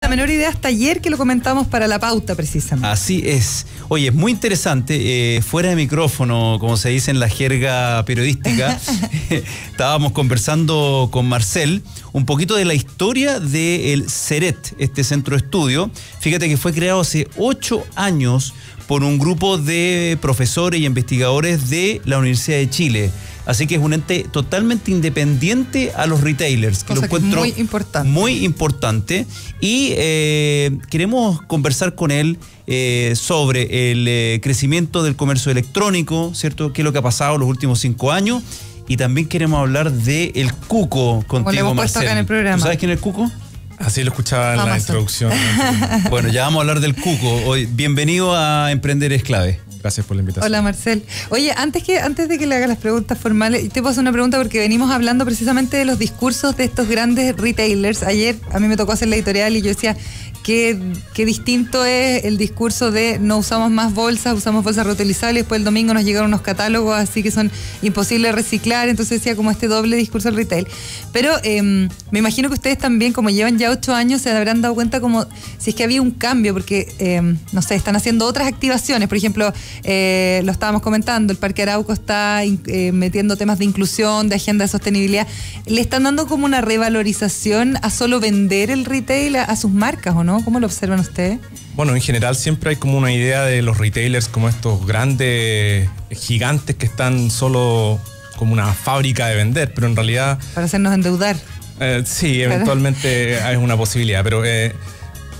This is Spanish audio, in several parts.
La menor idea hasta ayer que lo comentamos para la pauta precisamente. Así es. Oye, es muy interesante, fuera de micrófono, como se dice en la jerga periodística, estábamos conversando con Marcel un poquito de la historia del CERET, este centro de estudio. Fíjate que fue creado hace 8 años por un grupo de profesores y investigadores de la Universidad de Chile. Así que es un ente totalmente independiente a los retailers, que lo encuentro muy importante. Y queremos conversar con él sobre el crecimiento del comercio electrónico, ¿cierto? ¿Qué es lo que ha pasado en los últimos 5 años? Y también queremos hablar del Cuco contigo, Marcel. Acá en el programa. ¿Tú sabes quién es el Cuco? Así lo escuchaba en la introducción. Bueno, ya vamos a hablar del Cuco. Hoy, bienvenido a Emprender es Clave. Gracias por la invitación. Hola, Marcel. Oye, antes de que le haga las preguntas formales, te puedo hacer una pregunta porque venimos hablando precisamente de los discursos de estos grandes retailers. Ayer a mí me tocó hacer la editorial y yo decía qué distinto es el discurso de no usamos más bolsas, usamos bolsas reutilizables. Después el domingo nos llegaron unos catálogos así que son imposibles de reciclar. Entonces decía como este doble discurso del retail. Pero me imagino que ustedes también, como llevan ya 8 años, se habrán dado cuenta como si es que había un cambio, porque no sé, están haciendo otras activaciones. Por ejemplo, lo estábamos comentando, el Parque Arauco está metiendo temas de inclusión, de agenda de sostenibilidad. ¿Le están dando como una revalorización a solo vender el retail a sus marcas o no? ¿Cómo lo observan ustedes? Bueno, en general siempre hay como una idea de los retailers como estos grandes gigantes que están solo como una fábrica de vender, pero en realidad... Para hacernos endeudar. Sí, eventualmente es una posibilidad, pero...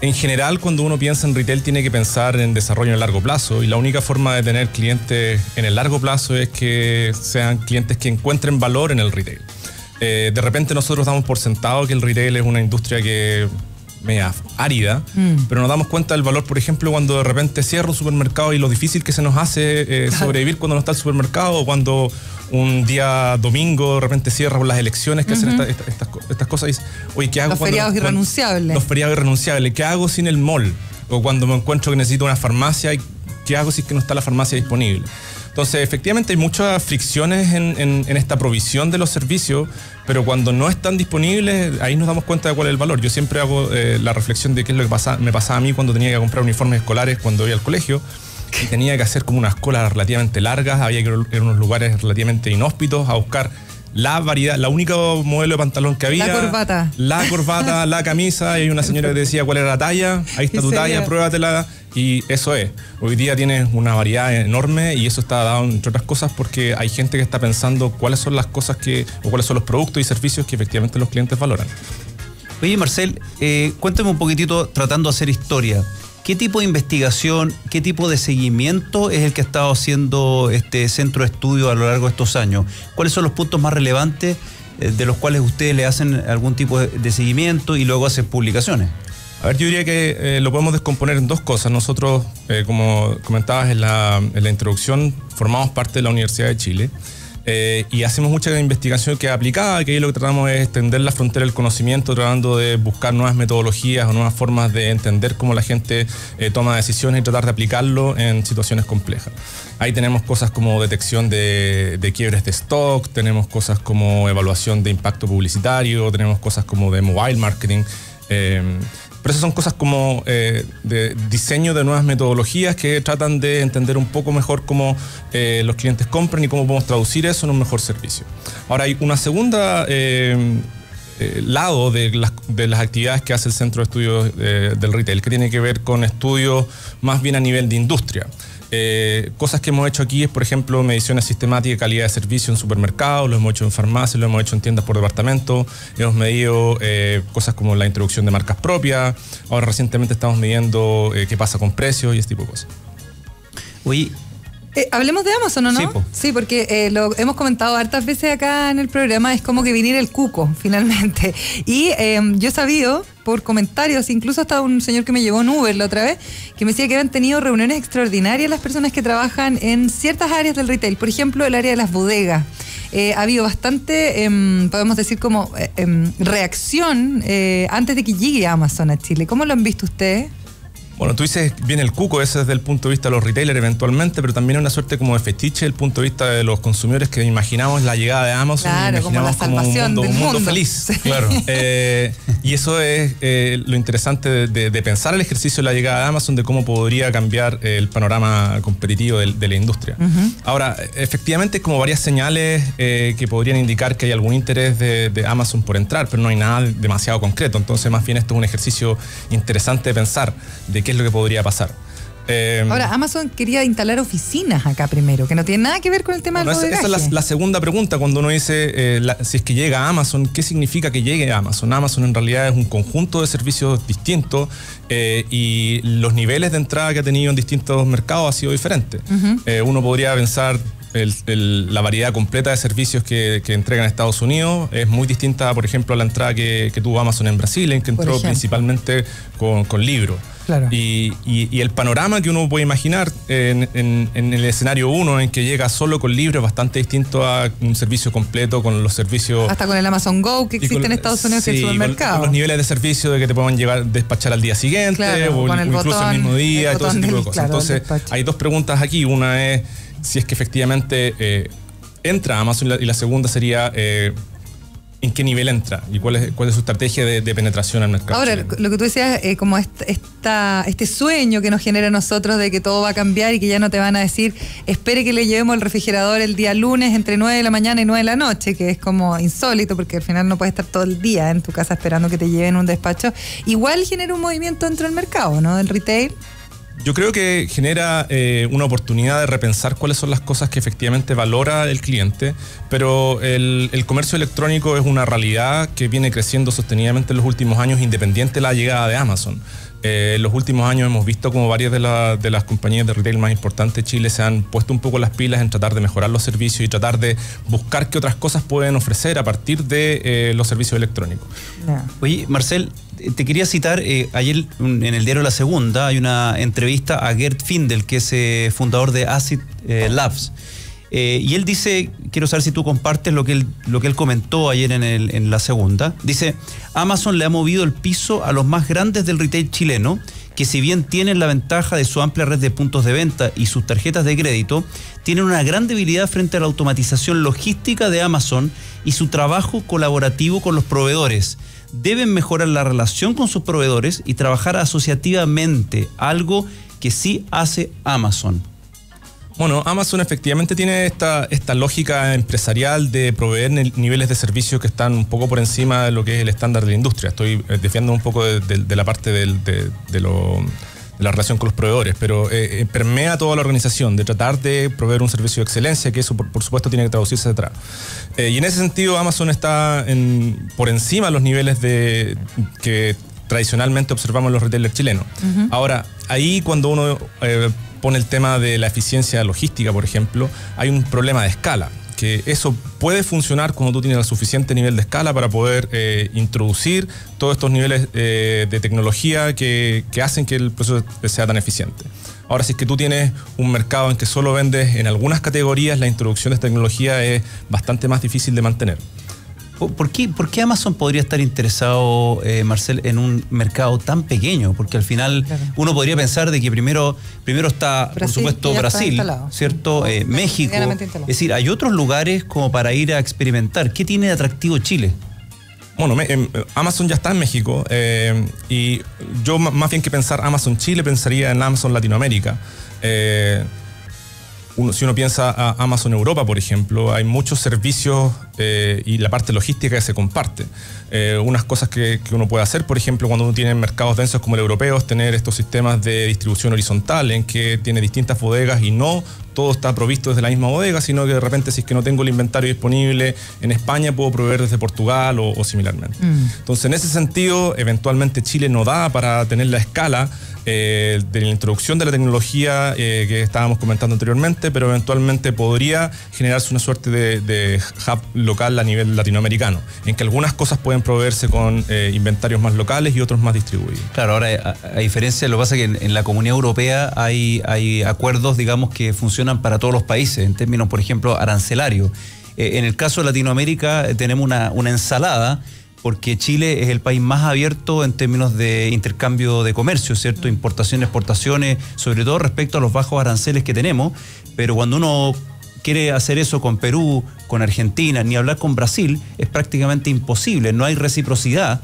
En general, cuando uno piensa en retail, tiene que pensar en desarrollo en el largo plazo, y la única forma de tener clientes en el largo plazo es que sean clientes que encuentren valor en el retail. De repente nosotros damos por sentado que el retail es una industria que media árida, pero nos damos cuenta del valor, por ejemplo, cuando de repente cierra un supermercado y lo difícil que se nos hace sobrevivir cuando no está el supermercado, o cuando un día domingo de repente cierra por las elecciones que hacen estas cosas y dices, oye, ¿qué hago? Los feriados irrenunciables. Los feriados irrenunciables. ¿Qué hago sin el mall? O cuando me encuentro que necesito una farmacia, ¿qué hago si es que no está la farmacia disponible? Entonces, efectivamente hay muchas fricciones en esta provisión de los servicios, pero cuando no están disponibles, ahí nos damos cuenta de cuál es el valor. Yo siempre hago la reflexión de qué es lo que me pasaba a mí cuando tenía que comprar uniformes escolares cuando iba al colegio, y tenía que hacer como unas colas relativamente largas, había que ir a unos lugares relativamente inhóspitos a buscar la variedad, la única modelo de pantalón que había. La corbata, la camisa, y hay una señora que te decía cuál era la talla, ahí está tu talla, pruébatela, y eso es. Hoy día tienes una variedad enorme y eso está dado, entre otras cosas, porque hay gente que está pensando cuáles son las cosas o cuáles son los productos y servicios que efectivamente los clientes valoran. Oye, Marcel, cuéntame un poquitito, tratando de hacer historia. ¿Qué tipo de investigación, qué tipo de seguimiento es el que ha estado haciendo este centro de estudio a lo largo de estos años? ¿Cuáles son los puntos más relevantes de los cuales ustedes le hacen algún tipo de seguimiento y luego hacen publicaciones? A ver, yo diría que lo podemos descomponer en dos cosas. Nosotros, como comentabas en la introducción, formamos parte de la Universidad de Chile. Y hacemos mucha investigación que es aplicada, que ahí lo que tratamos es extender la frontera del conocimiento, tratando de buscar nuevas metodologías o nuevas formas de entender cómo la gente toma decisiones y tratar de aplicarlo en situaciones complejas. Ahí tenemos cosas como detección de quiebres de stock, tenemos cosas como evaluación de impacto publicitario, tenemos cosas como de mobile marketing. Pero esas son cosas como de diseño de nuevas metodologías que tratan de entender un poco mejor cómo los clientes compran y cómo podemos traducir eso en un mejor servicio. Ahora hay una segunda lado de las actividades que hace el Centro de Estudios del Retail, que tiene que ver con estudios más bien a nivel de industria. Cosas que hemos hecho aquí es, por ejemplo, mediciones sistemáticas de calidad de servicio en supermercados, lo hemos hecho en farmacias, lo hemos hecho en tiendas por departamento, hemos medido cosas como la introducción de marcas propias, ahora recientemente estamos midiendo qué pasa con precios y ese tipo de cosas. Oye, hablemos de Amazon, ¿o no? Sí, porque lo hemos comentado hartas veces acá en el programa, es como que viniera el cuco, finalmente. Y yo he sabido, por comentarios, incluso hasta un señor que me llevó en Uber la otra vez, que me decía que habían tenido reuniones extraordinarias las personas que trabajan en ciertas áreas del retail, por ejemplo, el área de las bodegas. Ha habido bastante, podemos decir como reacción antes de que llegue Amazon a Chile. ¿Cómo lo han visto ustedes? Bueno, tú dices, viene el cuco, ese desde el punto de vista de los retailers eventualmente, pero también es una suerte como de fetiche desde el punto de vista de los consumidores que imaginamos la llegada de Amazon, claro, imaginamos como la salvación un mundo feliz. Sí. Claro. Y eso es lo interesante de pensar el ejercicio de la llegada de Amazon, de cómo podría cambiar el panorama competitivo de la industria. Ahora, efectivamente, hay como varias señales que podrían indicar que hay algún interés de Amazon por entrar, pero no hay nada demasiado concreto. Entonces, más bien esto es un ejercicio interesante de pensar de qué es lo que podría pasar. Ahora, Amazon quería instalar oficinas acá primero, que no tiene nada que ver con el tema del bodegaje. Esa es la segunda pregunta cuando uno dice si es que llega a Amazon, ¿qué significa que llegue a Amazon? Amazon en realidad es un conjunto de servicios distintos y los niveles de entrada que ha tenido en distintos mercados ha sido diferente. Uno podría pensar la variedad completa de servicios que entregan Estados Unidos es muy distinta, por ejemplo, a la entrada que tuvo Amazon en Brasil, en que entró principalmente con libros. Claro. Y el panorama que uno puede imaginar en el escenario 1, en que llega solo con libros, es bastante distinto a un servicio completo con los servicios... Hasta con el Amazon Go que existe en Estados Unidos, que es el supermercado. Con los niveles de servicio de que te puedan despachar al día siguiente, claro, o incluso el mismo día, y todo ese tipo de cosas. Claro, entonces, hay dos preguntas aquí. Una es si es que efectivamente entra Amazon, y la segunda sería... ¿en qué nivel entra? ¿Y cuál es su estrategia de penetración al mercado? Ahora, chileno? lo que tú decías, como este sueño que nos genera a nosotros de que todo va a cambiar y que ya no te van a decir, espere que le llevemos el refrigerador el día lunes entre 9 de la mañana y 9 de la noche, que es como insólito porque al final no puedes estar todo el día en tu casa esperando que te lleven un despacho. Igual genera un movimiento dentro del mercado, ¿no? Del retail. Yo creo que genera una oportunidad de repensar cuáles son las cosas que efectivamente valora el cliente, pero el comercio electrónico es una realidad que viene creciendo sostenidamente en los últimos años, independiente de la llegada de Amazon. En los últimos años hemos visto como varias de las compañías de retail más importantes de Chile se han puesto un poco las pilas en tratar de mejorar los servicios y tratar de buscar qué otras cosas pueden ofrecer a partir de los servicios electrónicos. Yeah. Oye, Marcel, te quería citar, ayer en el diario La Segunda hay una entrevista a Gerd Findel, que es fundador de Acid Labs. Y él dice, quiero saber si tú compartes lo que él comentó ayer en La Segunda. Dice, Amazon le ha movido el piso a los más grandes del retail chileno, que si bien tienen la ventaja de su amplia red de puntos de venta y sus tarjetas de crédito, tienen una gran debilidad frente a la automatización logística de Amazon y su trabajo colaborativo con los proveedores. Deben mejorar la relación con sus proveedores y trabajar asociativamente, algo que sí hace Amazon. Bueno, Amazon efectivamente tiene esta lógica empresarial de proveer niveles de servicios que están un poco por encima de lo que es el estándar de la industria. Estoy desviando un poco de la parte de la relación con los proveedores, pero permea toda la organización de tratar de proveer un servicio de excelencia, que eso por supuesto tiene que traducirse detrás. Y en ese sentido Amazon está por encima de los niveles que tradicionalmente observamos en los retailers chilenos. Ahora, ahí cuando uno pone el tema de la eficiencia logística, por ejemplo, hay un problema de escala, que eso puede funcionar cuando tú tienes el suficiente nivel de escala para poder introducir todos estos niveles de tecnología que hacen que el proceso sea tan eficiente. Ahora, si es que tú tienes un mercado en que solo vendes en algunas categorías, la introducción de tecnología es bastante más difícil de mantener. ¿Por qué Amazon podría estar interesado, Marcel, en un mercado tan pequeño? Porque al final uno podría pensar de que primero está, Brasil, por supuesto, Brasil, ¿cierto? México. Es decir, hay otros lugares como para ir a experimentar. ¿Qué tiene de atractivo Chile? Bueno, Amazon ya está en México y yo más bien que pensar Amazon Chile, pensaría en Amazon Latinoamérica. Si uno piensa a Amazon Europa, por ejemplo, hay muchos servicios y la parte logística que se comparte. Unas cosas que uno puede hacer, por ejemplo, cuando uno tiene mercados densos como el europeo, es tener estos sistemas de distribución horizontal en que tiene distintas bodegas y no todo está provisto desde la misma bodega, sino que de repente si es que no tengo el inventario disponible en España, puedo proveer desde Portugal o similarmente. Entonces, en ese sentido, eventualmente Chile no da para tener la escala de la introducción de la tecnología que estábamos comentando anteriormente, pero eventualmente podría generarse una suerte de hub local a nivel latinoamericano, en que algunas cosas pueden proveerse con inventarios más locales y otros más distribuidos. Claro, ahora a diferencia, lo que pasa es que en la Comunidad Europea hay acuerdos, digamos, que funcionan para todos los países, en términos, por ejemplo, arancelarios. En el caso de Latinoamérica tenemos una ensalada, porque Chile es el país más abierto en términos de intercambio de comercio, ¿cierto? Importaciones, exportaciones, sobre todo respecto a los bajos aranceles que tenemos, pero cuando uno quiere hacer eso con Perú, con Argentina, ni hablar con Brasil, es prácticamente imposible, no hay reciprocidad,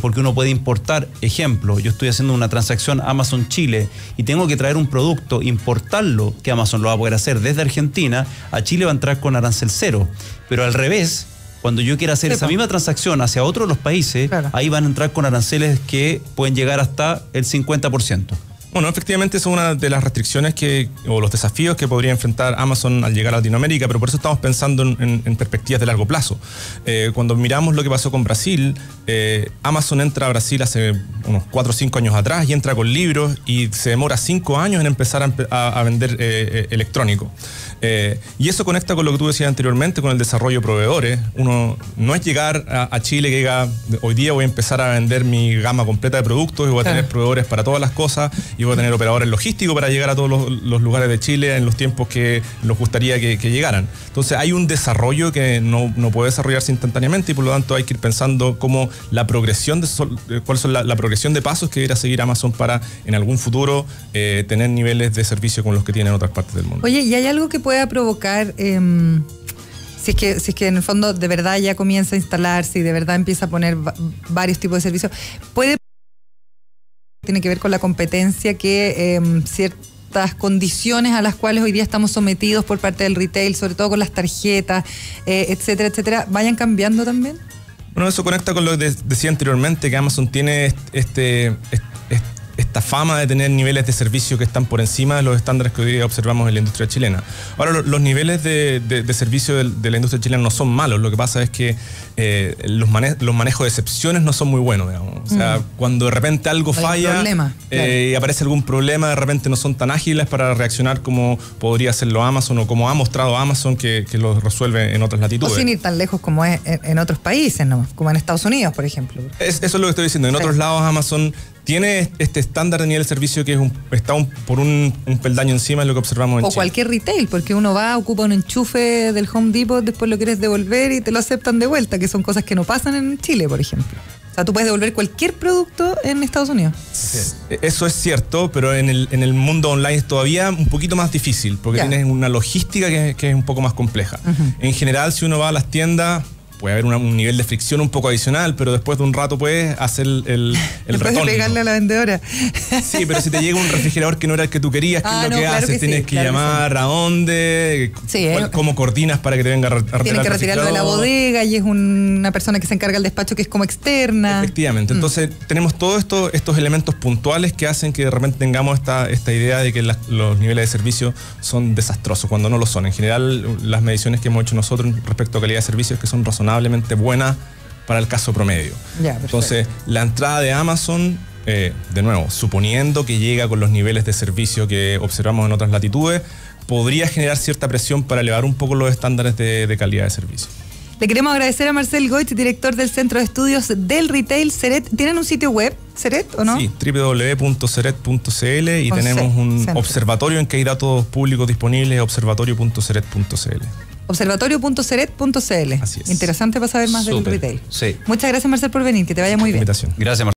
porque uno puede importar, ejemplo, yo estoy haciendo una transacción Amazon Chile y tengo que traer un producto, importarlo, que Amazon lo va a poder hacer desde Argentina, a Chile va a entrar con arancel cero, pero al revés, cuando yo quiera hacer esa misma transacción hacia otro de los países, claro, ahí van a entrar con aranceles que pueden llegar hasta el 50%. Bueno, efectivamente es una de las restricciones o los desafíos que podría enfrentar Amazon al llegar a Latinoamérica, pero por eso estamos pensando en perspectivas de largo plazo. Cuando miramos lo que pasó con Brasil, Amazon entra a Brasil hace unos 4 o 5 años atrás y entra con libros y se demora 5 años en empezar a vender electrónico. Y eso conecta con lo que tú decías anteriormente, con el desarrollo de proveedores. Uno no es llegar a Chile que diga, hoy día voy a empezar a vender mi gama completa de productos y voy a tener proveedores para todas las cosas y voy a tener operadores logísticos para llegar a todos los lugares de Chile en los tiempos que nos gustaría que llegaran. Entonces hay un desarrollo que no puede desarrollarse instantáneamente y por lo tanto hay que ir pensando cómo la progresión cuáles son la progresión de pasos que debería seguir Amazon para en algún futuro tener niveles de servicio como los que tienen en otras partes del mundo. Oye, ¿y hay algo que pueda provocar, si es que en el fondo de verdad ya comienza a instalarse y de verdad empieza a poner varios tipos de servicios, tiene que ver con la competencia que ciertas condiciones a las cuales hoy día estamos sometidos por parte del retail, sobre todo con las tarjetas, etcétera, etcétera, vayan cambiando también? Bueno, eso conecta con lo que decía anteriormente, que Amazon tiene esta fama de tener niveles de servicio que están por encima de los estándares que hoy día observamos en la industria chilena. Ahora, los niveles de servicio de la industria chilena no son malos, lo que pasa es que los manejos de excepciones no son muy buenos, digamos. O sea, cuando de repente algo falla y aparece algún problema, de repente no son tan ágiles para reaccionar como podría hacerlo Amazon o como ha mostrado Amazon que lo resuelve en otras latitudes. O sin ir tan lejos como es en otros países, ¿no? Como en Estados Unidos, por ejemplo. Eso es lo que estoy diciendo. En otros lados Amazon tiene este estándar de nivel de servicio que está por un peldaño encima de lo que observamos en Chile. O cualquier retail, porque uno va, ocupa un enchufe del Home Depot, después lo quieres devolver y te lo aceptan de vuelta, que son cosas que no pasan en Chile, por ejemplo. O sea, tú puedes devolver cualquier producto en Estados Unidos. Sí. Eso es cierto, pero en el mundo online es todavía un poquito más difícil, porque tienes una logística que es un poco más compleja. En general, si uno va a las tiendas, puede haber un nivel de fricción un poco adicional, pero después de un rato puedes hacer el retorno. Puedes pegarle a la vendedora. Sí, pero si te llega un refrigerador que no era el que tú querías, ¿qué es lo que haces? Tienes que llamar a dónde, cómo coordinas para que te venga a retirar. Tienes que retirarlo de la bodega y es una persona que se encarga del despacho que es como externa. Efectivamente. Entonces tenemos todos estos elementos puntuales que hacen que de repente tengamos esta idea de que los niveles de servicio son desastrosos, cuando no lo son. En general, las mediciones que hemos hecho nosotros respecto a calidad de servicio es que son razonablemente buena para el caso promedio. Entonces, la entrada de Amazon, de nuevo, suponiendo que llega con los niveles de servicio que observamos en otras latitudes, podría generar cierta presión para elevar un poco los estándares de calidad de servicio. Le queremos agradecer a Marcel Goich, director del Centro de Estudios del Retail, Ceret. ¿Tienen un sitio web, Ceret, o no? Sí, www.ceret.cl y tenemos un observatorio en que hay datos públicos disponibles, observatorio.ceret.cl. Observatorio.ceret.cl. Así es. Interesante para saber más del retail. Sí. Muchas gracias, Marcel, por venir. Que te vaya muy bien. Invitación. Gracias, Marcel.